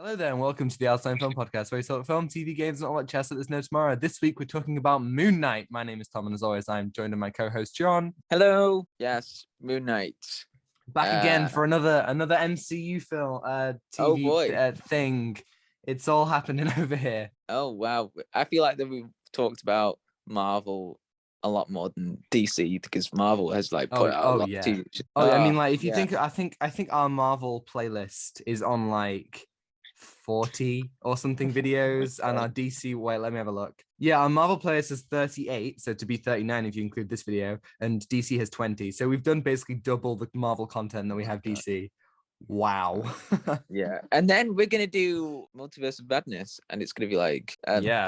Hello there, and welcome to the Outside Film Podcast, where we talk film, TV, games, and all that chess that there's no tomorrow. This week, we're talking about Moon Knight. My name is Tom, and as always, I'm joined by my co-host John. Hello. Yes, Moon Knight. Back again for another MCU film, Oh TV boy. thing. It's all happening over here. Oh wow. I feel like that we've talked about Marvel a lot more than DC because Marvel has like put out a lot of TV. I mean, like if you think, I think our Marvel playlist is on like 40 or something videos, and our DC, wait, let me have a look. Yeah, our Marvel playlist is 38, so to be 39 if you include this video, and DC has 20. So we've done basically double the Marvel content that we have DC. Wow. Yeah, and then we're gonna do Multiverse of Madness, and it's gonna be like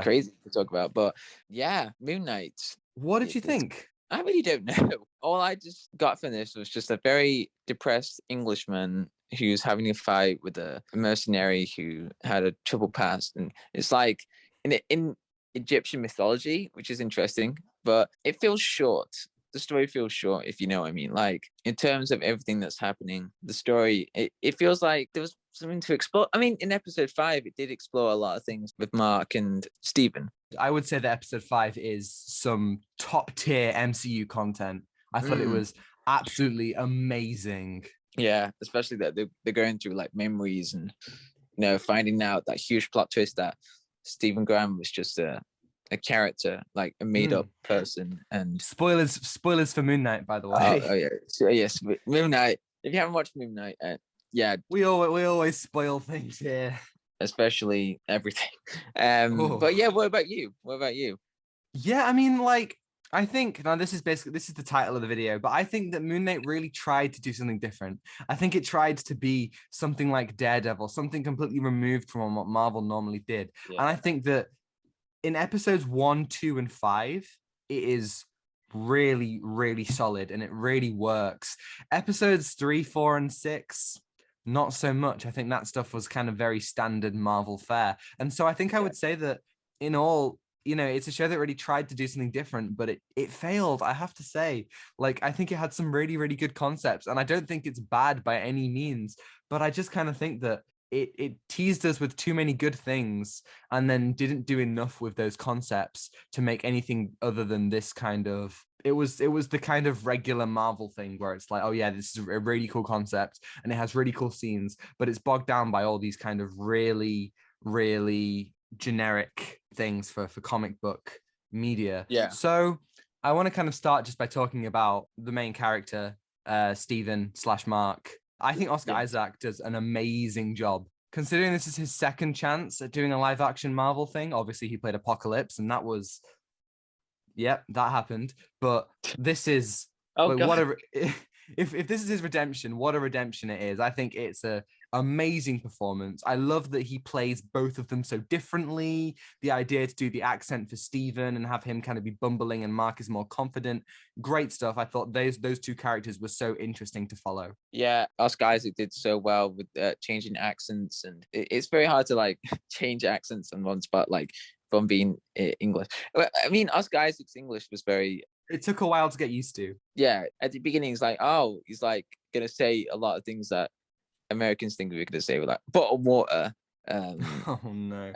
crazy to talk about. But yeah, Moon Knight. What did you think? I really don't know. All I just got from this was just a very depressed Englishman who's having a fight with a mercenary who had a troubled past, and it's like in Egyptian mythology, which is interesting, but it feels short. The story feels short, if you know what I mean. Like in terms of everything that's happening, the story it feels like there was something to explore. I mean, in episode 5, it did explore a lot of things with Mark and Stephen. I would say that episode 5 is some top tier MCU content. I thought it was absolutely amazing. Yeah, especially that they're going through like memories and finding out that huge plot twist that Stephen Graham was just a character, like a made up person. And spoilers for Moon Knight, by the way. Oh yeah, so, yes, Moon Knight. If you haven't watched Moon Knight, yeah, we always spoil things here, especially everything. But yeah, what about you? Yeah, I mean, like, I think now this is the title of the video, but I think that Moon Knight really tried to do something different. I think it tried to be something like Daredevil, something completely removed from what Marvel normally did. Yeah. And I think that in episodes 1, 2, and 5, it is really, really solid and it really works. Episodes 3, 4, and 6, not so much. I think that stuff was kind of very standard Marvel fare. And so I think I would say that in all, it's a show that really tried to do something different, but it failed, I have to say. Like, I think it had some really, really good concepts, and I don't think it's bad by any means, but I just kind of think that it teased us with too many good things and then didn't do enough with those concepts to make anything other than this kind of, it was the kind of regular Marvel thing where it's like, oh yeah, this is a really cool concept and it has really cool scenes, but it's bogged down by all these kind of really, really generic things for comic book media. Yeah. So I want to kind of start just by talking about the main character, Stephen / Mark. I think Oscar Isaac does an amazing job. Considering this is his second chance at doing a live action Marvel thing, obviously he played Apocalypse, and that was, that happened. But this is, if this is his redemption, what a redemption it is. I think it's a amazing performance. I love that he plays both of them so differently. The idea to do the accent for Stephen and have him kind of be bumbling and Mark is more confident. Great stuff. I thought those two characters were so interesting to follow. Yeah, Oscar Isaac did so well with changing accents, and it's very hard to like change accents on one spot, like from being English. I mean, Oscar Isaac's English was very... It took a while to get used to. Yeah, at the beginning, he's like gonna say a lot of things that Americans think we're gonna say, with like bottled water. Oh no!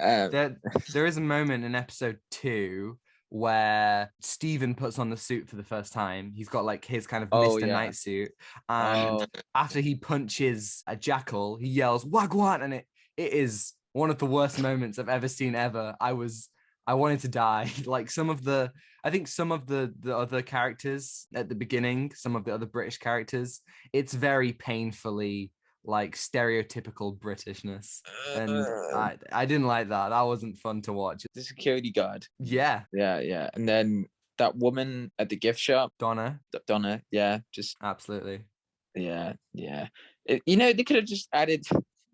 There is a moment in episode 2 where Stephen puts on the suit for the first time. He's got like his kind of Mr. Knight suit, and after he punches a jackal, he yells "Wagwan!" and it is one of the worst moments I've ever seen ever. I wanted to die. Like some of the other characters at the beginning, some of the other British characters, it's very painfully like stereotypical Britishness, and I didn't like that. That wasn't fun to watch. The security guard. Yeah. And then that woman at the gift shop, Donna. Yeah, just absolutely. Yeah. They could have just added,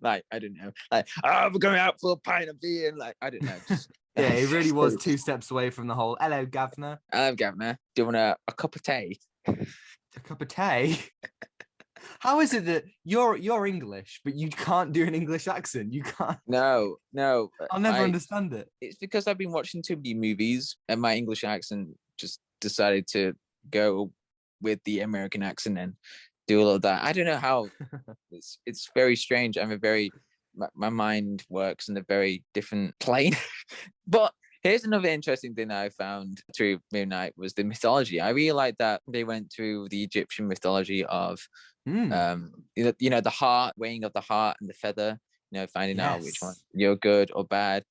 like, I don't know, like, we're going out for a pint of beer, and like, I don't know. Just, yeah, it really was 2 steps away from the whole "Hello, Governor." Hello, Governor. Do you want a cup of tea? A cup of tea? How is it that you're English, but you can't do an English accent? You can't. No. I'll never understand it. It's because I've been watching too many movies, and my English accent just decided to go with the American accent and do all of that. I don't know how. It's very strange. I'm a very my mind works in a very different plane. But here's another interesting thing that I found through Moon Knight was the mythology. I really like that they went through the Egyptian mythology of the heart, weighing of the heart and the feather, finding out which one Yes. you're good or bad.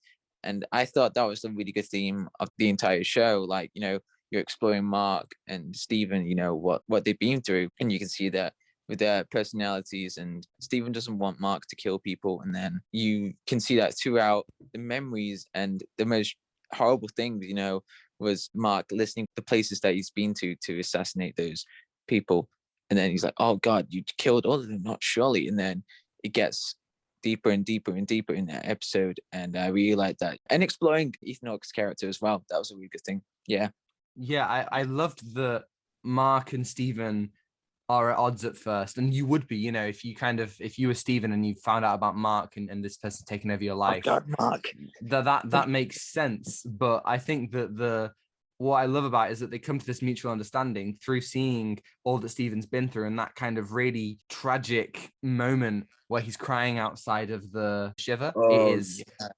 And I thought that was a really good theme of the entire show. Like, you're exploring Mark and Stephen, what they've been through. And you can see that with their personalities, and Stephen doesn't want Mark to kill people. And then you can see that throughout the memories, and the most horrible thing, was Mark listening to the places that he's been to assassinate those people. And then he's like, oh God, you killed all of them, not surely. And then it gets deeper and deeper and deeper in that episode. And I really like that. And exploring Ethan Hawke's character as well. That was a really good thing. Yeah. Yeah, I loved that Mark and Stephen are at odds at first. And you would be, if you were Stephen and you found out about Mark and this person taking over your life. Oh God, Mark. That makes sense. But I think that what I love about it is that they come to this mutual understanding through seeing all that Stephen's been through, and that kind of really tragic moment where he's crying outside of the shiver.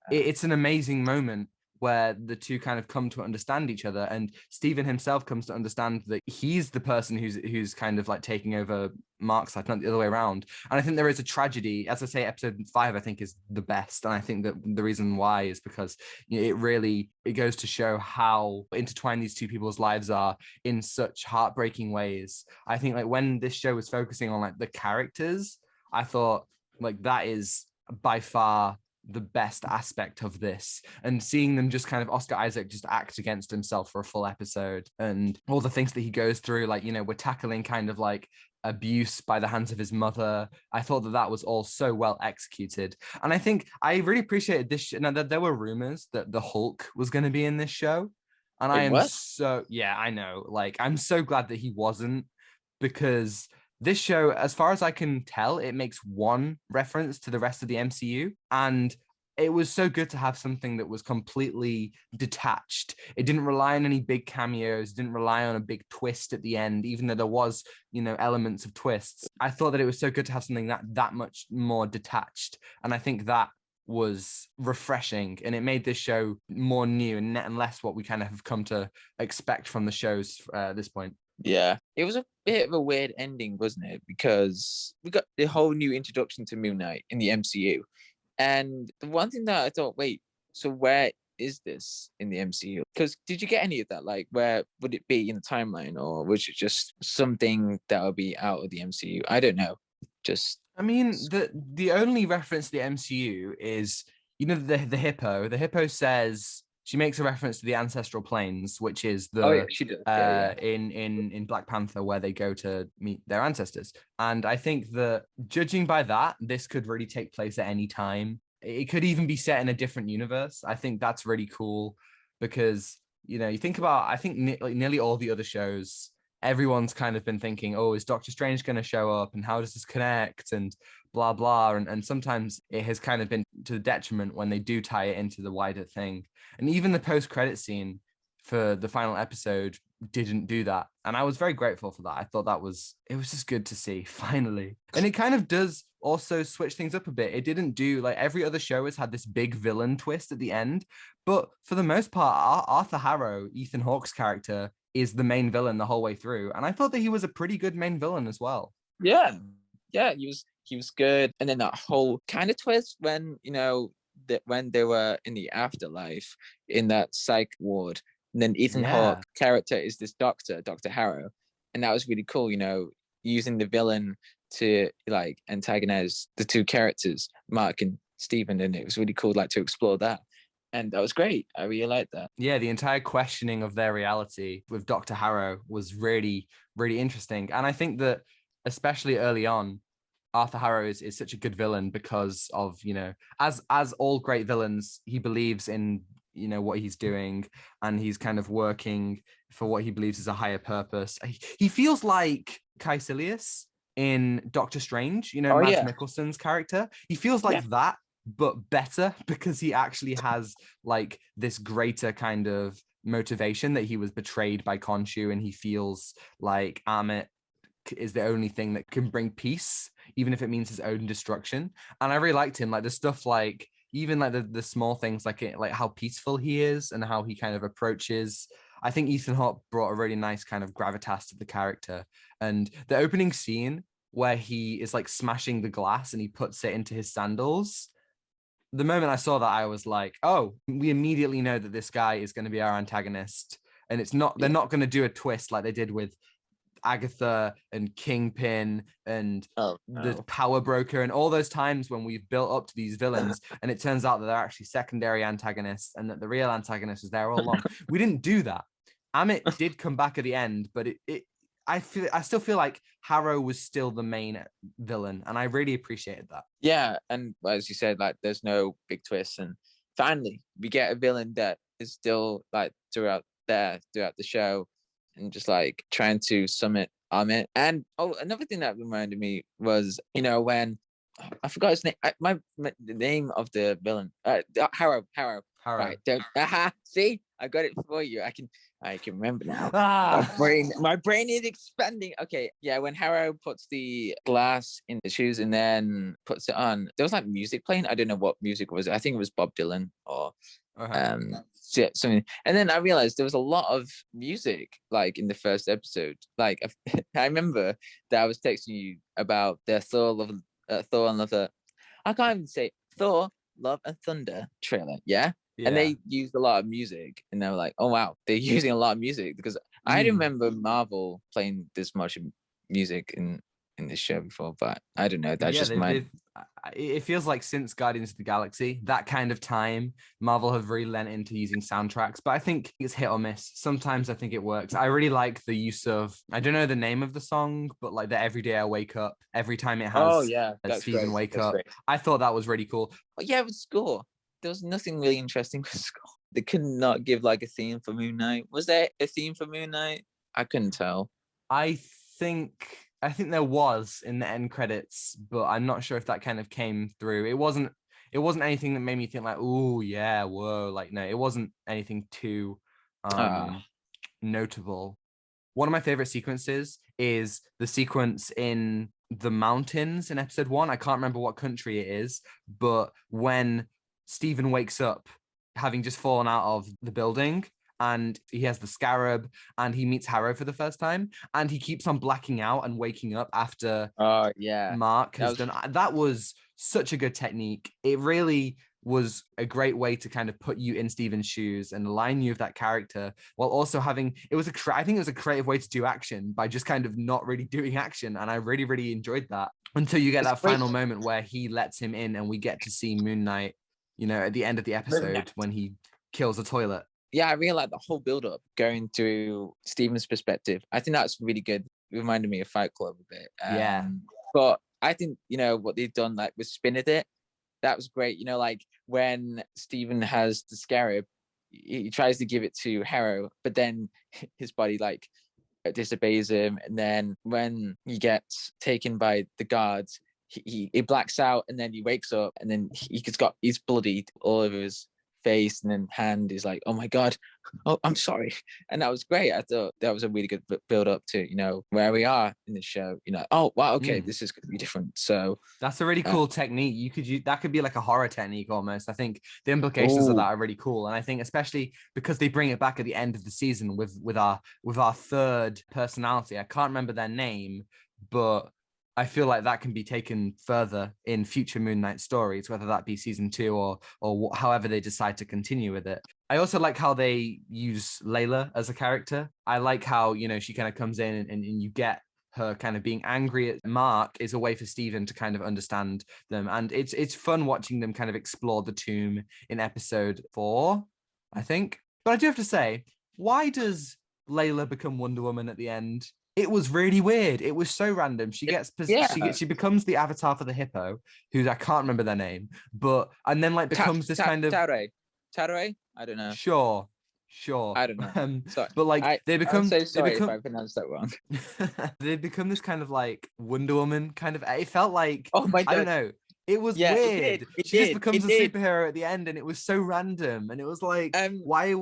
It's an amazing moment where the two kind of come to understand each other, and Stephen himself comes to understand that he's the person who's kind of like taking over Mark's side, not the other way around. And I think there is a tragedy. As I say, episode 5 I think is the best, and I think that the reason why is because it goes to show how intertwined these two people's lives are in such heartbreaking ways. I think like when this show was focusing on like the characters, I thought like that is by far the best aspect of this, and seeing them just kind of Oscar Isaac just act against himself for a full episode, and all the things that he goes through, like we're tackling kind of like abuse by the hands of his mother. I thought that was all so well executed, and I think I really appreciated this. Now that there were rumors that the Hulk was going to be in this show, and I am so I know, like I'm so glad that he wasn't, because this show, as far as I can tell, it makes one reference to the rest of the MCU, and it was so good to have something that was completely detached. It didn't rely on any big cameos, didn't rely on a big twist at the end, even though there was, elements of twists. I thought that it was so good to have something that much more detached, and I think that was refreshing, and it made this show more new and less what we kind of have come to expect from the shows at this point. Yeah, it was a bit of a weird ending, wasn't it? Because we got the whole new introduction to Moon Knight in the MCU. And the one thing that I thought, wait, so where is this in the MCU? Because did you get any of that? Like, where would it be in the timeline? Or was it just something that would be out of the MCU? I don't know. I mean, the only reference to the MCU is, the hippo. The hippo says, she makes a reference to the ancestral planes, which is she does. In Black Panther, where they go to meet their ancestors. And I think that judging by that, this could really take place at any time. It could even be set in a different universe. I think that's really cool because, you think about, I think nearly all the other shows, everyone's kind of been thinking, oh, is Doctor Strange going to show up, and how does this connect, and blah blah, and sometimes it has kind of been to the detriment when they do tie it into the wider thing. And even the post-credit scene for the final episode didn't do that, and I was very grateful for that. I thought it was just good to see finally. And it kind of does also switch things up a bit. It didn't do, like every other show has had this big villain twist at the end, but for the most part, Arthur Harrow, Ethan Hawke's character, is the main villain the whole way through, and I thought that he was a pretty good main villain as well. Yeah, he was good. And then that whole kind of twist when when they were in the afterlife in that psych ward, and then Ethan Hawke character is this Dr. Harrow, and that was really cool. Using the villain to like antagonize the two characters, Mark and Stephen, and it was really cool like to explore that. And that was great. I really liked that. Yeah, the entire questioning of their reality with Dr. Harrow was really, really interesting. And I think that especially early on, Arthur Harrow is such a good villain because of, as all great villains, he believes in, what he's doing, and he's kind of working for what he believes is a higher purpose. He feels like Caecilius in Doctor Strange, Mads Mikkelsen's character. He feels like that, but better, because he actually has like this greater kind of motivation that he was betrayed by Khonshu, and he feels like Amit is the only thing that can bring peace, even if it means his own destruction. And I really liked him, like the stuff like even like the small things, like like how peaceful he is and how he kind of approaches. I think Ethan Hawke brought a really nice kind of gravitas to the character. And the opening scene where he is like smashing the glass and he puts it into his sandals. The moment I saw that, I was like, oh, we immediately know that this guy is going to be our antagonist. And they're not going to do a twist like they did with Agatha and Kingpin and the Power Broker and all those times when we've built up to these villains and it turns out that they're actually secondary antagonists and that the real antagonist was there all along. We didn't do that. Amit did come back at the end, but I still feel like Harrow was still the main villain, and I really appreciated that. Yeah, and as you said, like there's no big twist, and finally we get a villain that is still like throughout the show, and just like trying to summit Amit. And another thing that reminded me was, you know, when I forgot his name, the name of the villain, Harrow. Right, see, I got it for you. I can remember now. My brain is expanding. Okay, yeah. When Harrow puts the glass in the shoes and then puts it on, there was like music playing. I don't know what music was. I think it was Bob Dylan or something. And then I realized there was a lot of music like in the first episode. Like I remember that I was texting you about the Thor and Love. I can't even say Thor, Love and Thunder trailer. Yeah. And they used a lot of music, and they were like, "Oh wow, they're using a lot of music." Because I remember Marvel playing this much music in this show before, but I don't know. That's just it feels like since Guardians of the Galaxy, that kind of time, Marvel have really lent into using soundtracks. But I think it's hit or miss. Sometimes I think it works. I really like the use of, I don't know the name of the song, but like the Every Day I Wake Up, every time it has Stephen Wake Up. Great. I thought that was really cool. Oh, yeah, with score. There was nothing really interesting with score. They could not give like a theme for Moon Knight. Was there a theme for Moon Knight? I couldn't tell. I think there was in the end credits, but I'm not sure if that kind of came through. It wasn't anything that made me think like, oh yeah, whoa. Like, no, it wasn't anything too notable. One of my favorite sequences is the sequence in the mountains in episode 1. I can't remember what country it is, but when Stephen wakes up having just fallen out of the building and he has the scarab and he meets Harrow for the first time and he keeps on blacking out and waking up after Mark has done. That was such a good technique. It really was a great way to kind of put you in Stephen's shoes and align you with that character while also having, I think it was a creative way to do action by just kind of not really doing action. And I really, really enjoyed that until you get that final moment where he lets him in and we get to see Moon Knight, you know, at the end of the episode when he kills a toilet. Yeah, I really like the whole build-up going through Stephen's perspective. I think that's really good. It reminded me of Fight Club a bit. But I think, you know, what they've done, like with Spinning It, that was great. You know, like when Stephen has the scarab, he tries to give it to Harrow, but then his body like disobeys him. And then when he gets taken by the guards, he blacks out and then he wakes up and then he's bloodied all over his face and then hand is like, oh my god, oh I'm sorry. And that was great. I thought that was a really good build up to, you know, where we are in the show, you know, oh wow, okay, this is going to be different. So that's a really cool technique. You could use that, could be like a horror technique almost. I think the implications of that are really cool, and I think especially because they bring it back at the end of the season with our third personality. I can't remember their name, but I feel like that can be taken further in future Moon Knight stories, whether that be season 2 or however they decide to continue with it. I also like how they use Layla as a character. I like how, you know, she kind of comes in and you get her kind of being angry at Mark is a way for Stephen to kind of understand them. And it's fun watching them kind of explore the tomb in episode 4, I think. But I do have to say, why does Layla become Wonder Woman at the end? It was really weird. It was so random. She becomes the avatar for the hippo, who I can't remember their name, and then like becomes this kind of Tare? I don't know. Sure. I don't know. Sorry. But like I'm so sorry if I pronounced that wrong. They become this kind of like Wonder Woman kind of. It felt like, oh my god, I don't know. It was weird. She just becomes a superhero at the end, and it was so random. And it was like, why are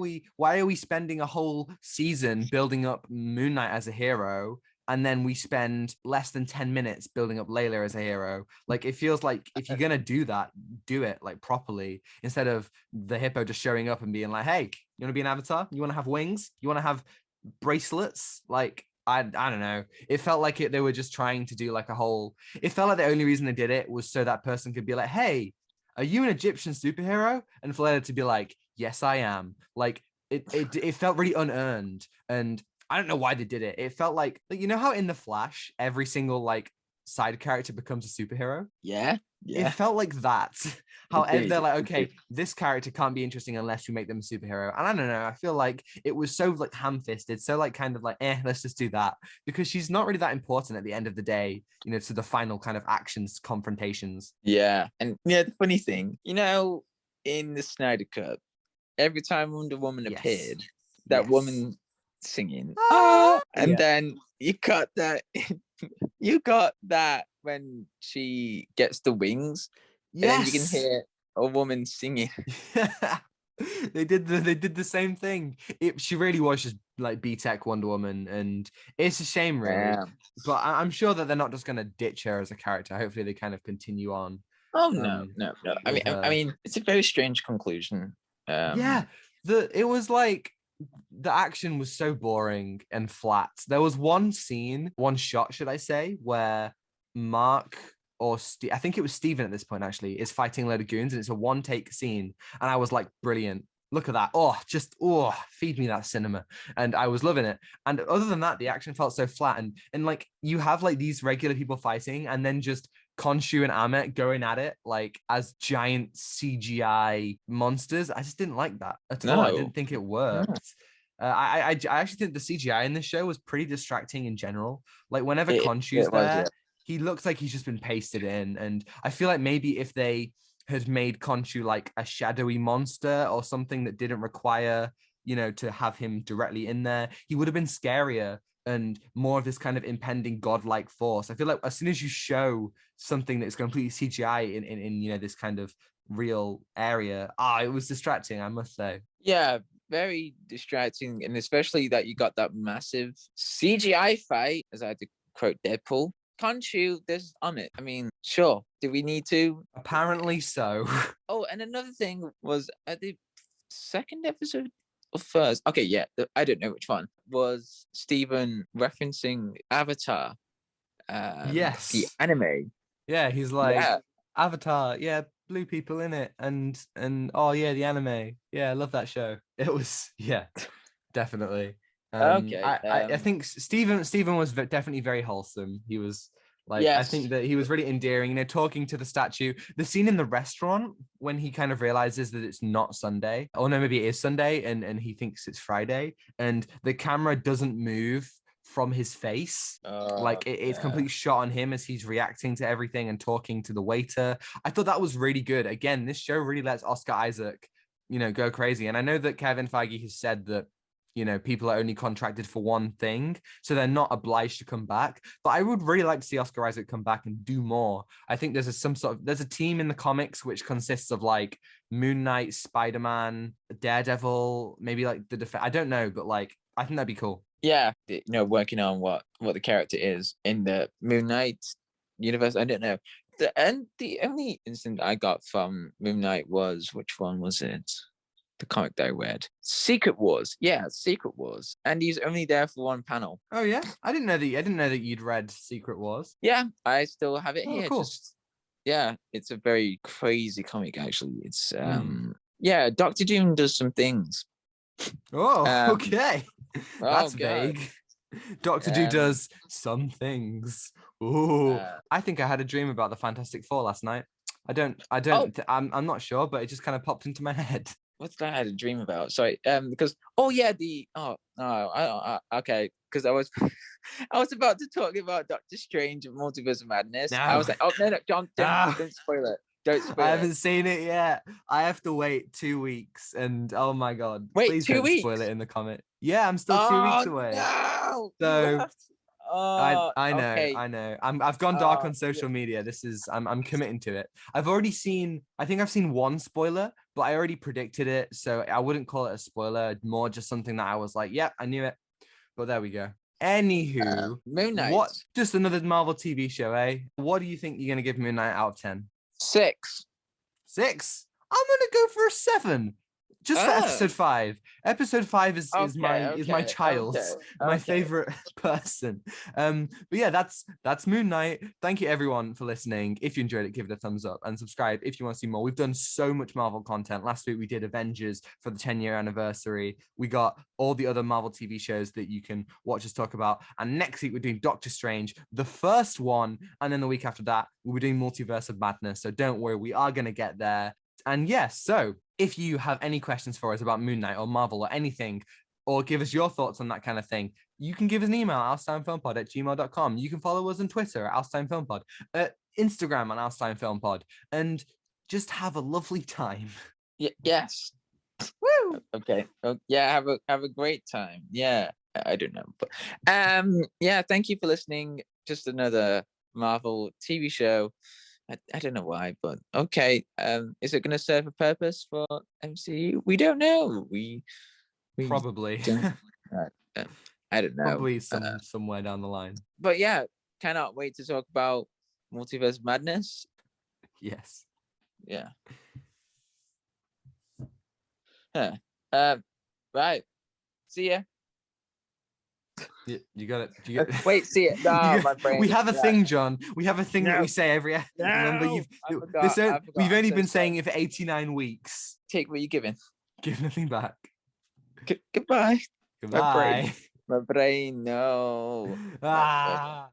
we spending a whole season building up Moon Knight as a hero, and then we spend less than 10 minutes building up Layla as a hero. Like, it feels like if you're gonna do that, do it like properly, instead of the hippo just showing up and being like, hey, you want to be an avatar? You want to have wings? You want to have bracelets? Like, I don't know. It felt like they were just trying to do like a whole. It felt like the only reason they did it was so that person could be like, "Hey, are you an Egyptian superhero?" And for Layla to be like, "Yes, I am." Like, it felt really unearned, and I don't know why they did it. It felt like you know how in the Flash every single like side character becomes a superhero. Yeah. It felt like that. However, did, they're like, it okay, did. this character can't be interesting unless we make them a superhero. And I don't know. I feel like it was so like ham-fisted, so like kind of like, let's just do that, because she's not really that important at the end of the day, you know, to the final kind of actions confrontations. Yeah. And yeah, the funny thing, you know, in the Snyder Cut, every time Wonder Woman Yes. appeared, that Yes. woman singing, and Yeah. then you got that. You got that when she gets the wings, and then you can Yes. hear a woman singing. They did the same thing. She really was just like B-Tech Wonder Woman, and it's a shame, really. Yeah. But I'm sure that they're not just gonna ditch her as a character. Hopefully, they kind of continue on. Oh no. with her. I mean, it's a very strange conclusion. Yeah, it was like the action was so boring and flat. There was one scene, one shot, should I say, where Mark or I think it was Steven at this point actually, is fighting a load of goons, and it's a one take scene. And I was like, brilliant. Look at that. Feed me that cinema. And I was loving it. And other than that, the action felt so flat. And like you have like these regular people fighting, and then just Khonshu and Ammit going at it like as giant CGI monsters. I just didn't like that at all. I didn't think it worked. I actually think the CGI in this show was pretty distracting in general. Like whenever Khonshu's there, he looks like he's just been pasted in. And I feel like maybe if they had made Khonshu like a shadowy monster or something that didn't require, you know, to have him directly in there, he would have been scarier and more of this kind of impending godlike force. I feel like as soon as you show something that's completely CGI in you know, this kind of real area, it was distracting, I must say. Yeah, very distracting, and especially that you got that massive CGI fight, as I had to quote Deadpool. Khonshu, there's on it. I mean, sure. Do we need to? Apparently so. Oh, and another thing was at the second episode or first. Okay, yeah, I don't know which one was Steven referencing Avatar. Yes. The anime. Yeah, he's like Avatar. Yeah, blue people in it, and oh yeah, the anime. Yeah, I love that show. It was definitely. Okay. I think Steven was definitely very wholesome. He was like, I think that he was really endearing, you know, talking to the statue. The scene in the restaurant when he kind of realizes that it's not Sunday. Oh no, maybe it is Sunday, and he thinks it's Friday, and the camera doesn't move from his face. It's completely shot on him as he's reacting to everything and talking to the waiter. I thought that was really good. Again, this show really lets Oscar Isaac, you know, go crazy. And I know that Kevin Feige has said that, you know, people are only contracted for one thing, so they're not obliged to come back. But I would really like to see Oscar Isaac come back and do more. I think there's a team in the comics which consists of like Moon Knight, Spider-Man, Daredevil, maybe like I don't know, but like I think that'd be cool. Yeah, you know, working on what the character is in the Moon Knight universe. I don't know. The only instant I got from Moon Knight was, which one was it? The comic that I read, Secret Wars. Yeah, Secret Wars, and he's only there for one panel. Oh yeah, I didn't know that you'd read Secret Wars. Yeah, I still have it here. Cool. It's a very crazy comic actually. It's yeah, Dr. Doom does some things. Oh, okay. That's vague. Doctor Doom does some things. Ooh, I think I had a dream about the Fantastic Four last night. I'm not sure, but it just kind of popped into my head. What's that I had a dream about? Sorry, because okay, because I was about to talk about Doctor Strange and Multiverse of Madness. No. I was like, no, John, don't spoil it. Don't spoil it. I haven't seen it yet. I have to wait 2 weeks, and oh my god, wait, please 2 don't weeks? Spoil it in the comment. Yeah, I'm still 2 weeks away. No! So I know, okay. I know. I've gone dark on social media. I'm committing to it. I think I've seen one spoiler, but I already predicted it, so I wouldn't call it a spoiler. More just something that I was like, yep, I knew it. But there we go. Anywho, Moon Knight. what? Just another Marvel TV show, eh? What do you think you're gonna give Moon Knight out of 10? 6. 6. I'm gonna go for a 7. Just for Oh. episode 5. Episode 5 is my child, my favorite person. But yeah, that's Moon Knight. Thank you everyone for listening. If you enjoyed it, give it a thumbs up and subscribe if you want to see more. We've done so much Marvel content. Last week we did Avengers for the 10-year anniversary. We got all the other Marvel TV shows that you can watch us talk about. And next week we're doing Doctor Strange, the first one, and then the week after that we'll be doing Multiverse of Madness. So don't worry, we are gonna get there. And yes, so if you have any questions for us about Moon Knight or Marvel or anything, or give us your thoughts on that kind of thing, you can give us an email, outstimefilmpod@gmail.com. You can follow us on Twitter at outstimefilmpod, Instagram on outstimefilmpod, and just have a lovely time. Yes. Woo! Okay. Oh, yeah, have a great time. Yeah. I don't know. But yeah, thank you for listening. Just another Marvel TV show. I don't know why, but okay. Is it going to serve a purpose for MCU? We don't know. We Probably. I don't know. Probably somewhere down the line. But yeah, cannot wait to talk about Multiverse Madness. Yes. Yeah. Huh. Right. See ya. You got it. Wait, see it. No, my brain. We have a thing, John. We have a thing that we say every. Remember, we've only been saying it for 89 weeks. Take what you're giving. Give nothing back. Goodbye. Goodbye. My brain. No. Ah.